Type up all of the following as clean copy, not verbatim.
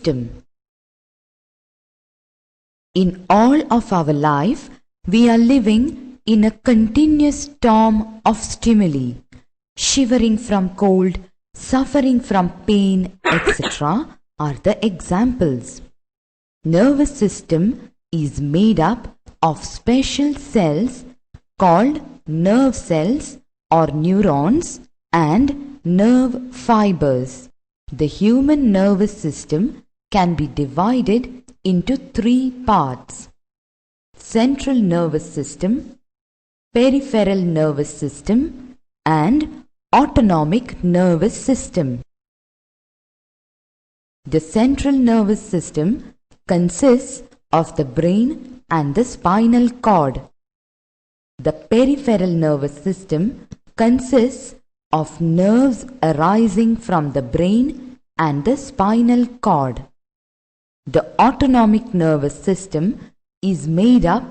system. In all of our life, we are living in a continuous storm of stimuli, shivering from cold, suffering from pain, etc. are the examples. Nervous system is made up of special cells called nerve cells or neurons and nerve fibers. The human nervous system can be divided into three parts: central nervous system, peripheral nervous system, and autonomic nervous system. The central nervous system consists of the brain and the spinal cord. The peripheral nervous system consists of nerves arising from the brain and the spinal cord. The autonomic nervous system is made up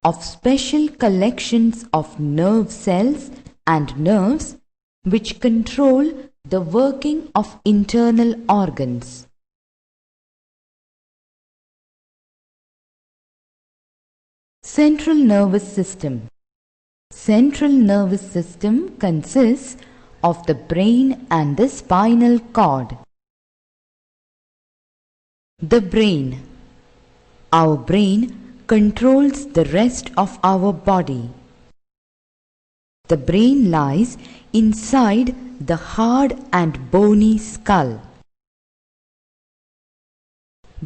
of special collections of nerve cells and nerves which control the working of internal organs. Central nervous system. Central nervous system consists of the brain and the spinal cord. The brain. Our brain controls the rest of our body. The brain lies inside the hard and bony skull.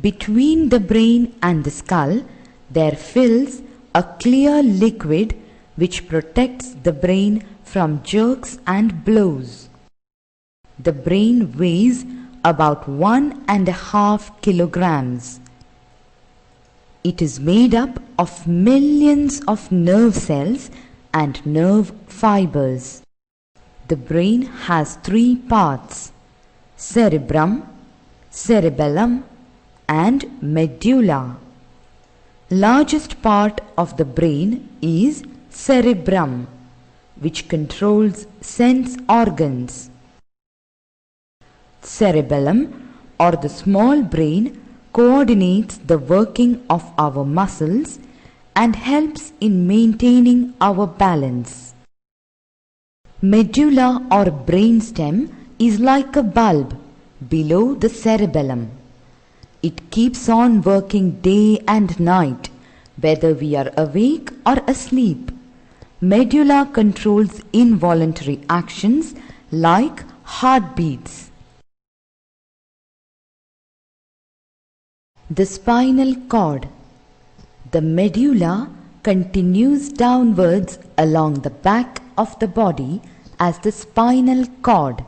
Between the brain and the skull, there fills a clear liquid which protects the brain from jerks and blows. The brain weighs about 1.5 kilograms. It is made up of millions of nerve cells and nerve fibers. The brain has three parts: cerebrum, cerebellum, and medulla. Largest part of the brain is cerebrum, which controls sense organs. Cerebellum, or the small brain, coordinates the working of our muscles and helps in maintaining our balance. Medulla or brainstem is like a bulb below the cerebellum. It keeps on working day and night, whether we are awake or asleep. Medulla controls involuntary actions like heartbeats. The spinal cord. The medulla continues downwards along the back of the body as the spinal cord,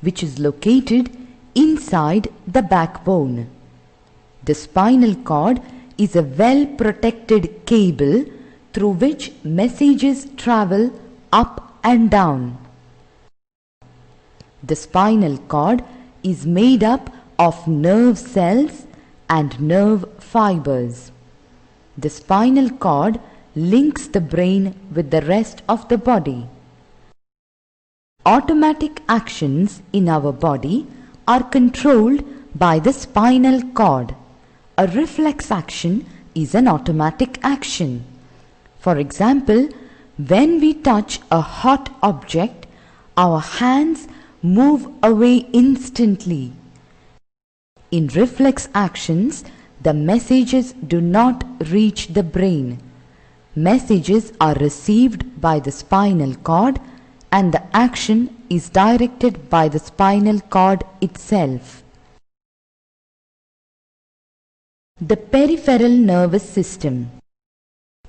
which is located inside the backbone. The spinal cord is a well-protected cable through which messages travel up and down. The spinal cord is made up of nerve cells and nerve fibers. The spinal cord links the brain with the rest of the body. Automatic actions in our body are controlled by the spinal cord. A reflex action is an automatic action. For example, when we touch a hot object, our hands move away instantly. In reflex actions, the messages do not reach the brain. Messages are received by the spinal cord and the action is directed by the spinal cord itself. The peripheral nervous system.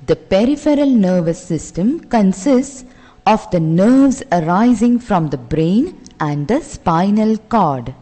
The peripheral nervous system consists of the nerves arising from the brain and the spinal cord.